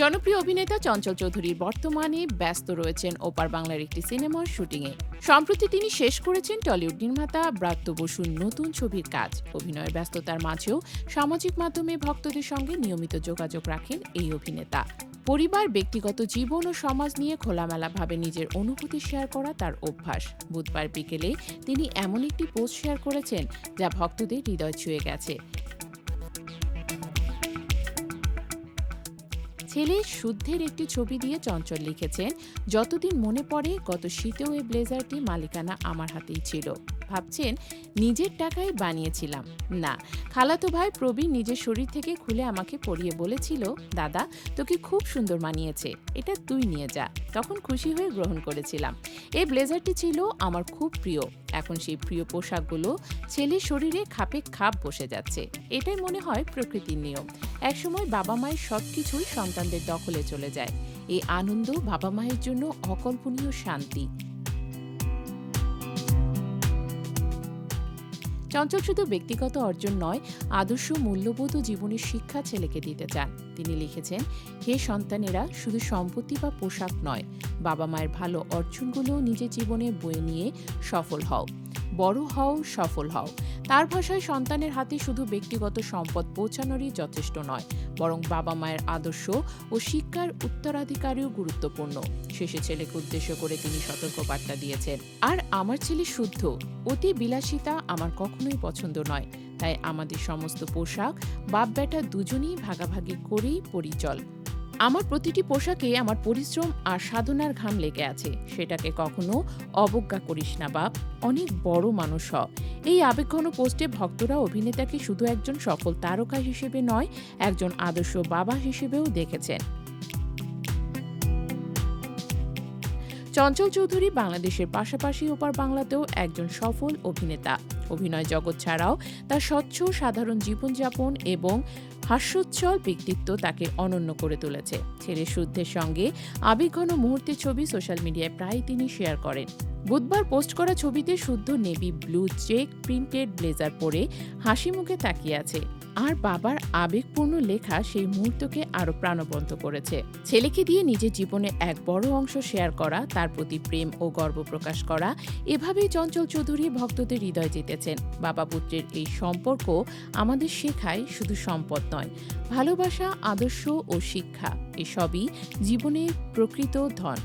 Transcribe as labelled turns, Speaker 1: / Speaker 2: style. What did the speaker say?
Speaker 1: জনপ্রিয় অভিনেতা চঞ্চল চৌধুরী বর্তমানে ব্যস্ত রয়েছেন ওপার বাংলার একটি সিনেমার শুটিংয়ে। সম্প্রতি তিনি শেষ করেছেন টলিউড নির্মাতা ব্রাত্য বসুর নতুন ছবির কাজ। অভিনয়ের ব্যস্ততার মাঝেও সামাজিক মাধ্যমে ভক্তদের সঙ্গে নিয়মিত যোগাযোগ রাখেন এই অভিনেতা। পরিবার, ব্যক্তিগত জীবন ও সমাজ নিয়ে খোলামেলাভাবে নিজের অনুভূতি শেয়ার করা তার অভ্যাস। বুধবার বিকেলে তিনি এমন একটি পোস্ট শেয়ার করেছেন যা ভক্তদের হৃদয় ছুঁয়ে গেছে। ছেলে শুদ্ধের একটি ছবি দিয়ে চঞ্চল লিখেছেন, যতদিন মনে পড়ে গত শীতেও এই ব্লেজারটি মালিকানা আমার হাতেই ছিল। ভাবছেন নিজের টাকায় বানিয়েছিলাম? না, খালাতো ভাই প্রবীণ নিজের শরীর থেকে খুলে আমাকে পরিয়ে বলেছিল, দাদা তোকে খুব সুন্দর মানিয়েছে, এটা তুই নিয়ে যা। তখন খুশি হয়ে গ্রহণ করেছিলাম। এই ব্লেজারটি ছিল আমার খুব প্রিয়। এখন সেই প্রিয় পোশাকগুলো ছেলের শরীরে খাপে খাপ বসে যাচ্ছে। এটাই মনে হয় প্রকৃতির নিয়ম। একসময় বাবা মায়ের সবকিছুই সন্তানদের দখলে চলে যায়। এই আনন্দ বাবা মায়ের জন্য অকল্পনীয় শান্তি। চঞ্চল শুধু ব্যক্তিগত অর্জন নয়, আদর্শ মূল্যবোধ ও জীবনের শিক্ষা ছেলেকে দিতে চান। তিনি লিখেছেন, হে সন্তানেরা, শুধু সম্পত্তি বা পোশাক নয়, বাবা মায়ের ভালো অর্জনগুলোও নিজের জীবনে বয়ে নিয়ে সফল হও, বড় হও, সফল হও। তার ভাষায় সন্তানের হাতে শুধু ব্যক্তিগত সম্পদ পৌঁছানোরই যথেষ্ট নয়, বরং বাবা মায়ের আদর্শ ও শিক্ষার উত্তরাধিকারীও গুরুত্বপূর্ণ। শেষে ছেলেকে উদ্দেশ্য করে তিনি সতর্কবার্তা দিয়েছেন, আর আমার ছেলে শুদ্ধ, অতি বিলাসিতা আমার কখনোই পছন্দ নয়। তাই আমাদের সমস্ত পোশাক বাপ বেটা দুজনেই ভাগাভাগি করেই পরিচল। আমার প্রতিটি পোশাকে আমার পরিশ্রম আর সাধনার ঘাম লেগে আছে। সেটাকে কখনো অবজ্ঞা করিস না বাপ, অনেক বড় মানুষ হ। এই আবেগঘন পোস্টে ভক্তরা অভিনেতাকে শুধু একজন সফল তারকা হিসেবে নয়, একজন আদর্শ বাবা হিসেবেও দেখেছেন। চঞ্চল চৌধুরী বাংলাদেশের পাশাপাশি ওপার বাংলাতেও একজন সফল অভিনেতা। অভিনয় জগৎ ছাড়াও তার স্বচ্ছ সাধারণ জীবনযাপন এবং হাস্যোজ্জ্বল ব্যক্তিত্ব তাকে অনন্য করে তুলেছে। ছেলে শুদ্ধের সঙ্গে আবেগঘন মুহূর্তের ছবি সোশ্যাল মিডিয়ায় প্রায় তিনি শেয়ার করেন। বুধবার পোস্ট করা ছবিতে শুদ্ধ navy blue check printed blazer পরে হাসি মুখে তাকিয়ে আছে, আর বাবার আবেগপূর্ণ লেখা সেই মুহূর্তকে আরো প্রাণবন্ত করেছে। ছেলেকে দিয়ে নিজের জীবনের এক বড় অংশ শেয়ার করা, তার প্রতি প্রেম ও গর্ব প্রকাশ করা, এভাবেই চঞ্চল চৌধুরী ভক্তদের হৃদয় জিতেছেন। বাবা পুত্রের এই সম্পর্ক আমাদের শেখায় শুধু সম্পদ নয়, ভালোবাসা, আদর্শ ও শিক্ষা, এসবই জীবনের প্রকৃত ধন।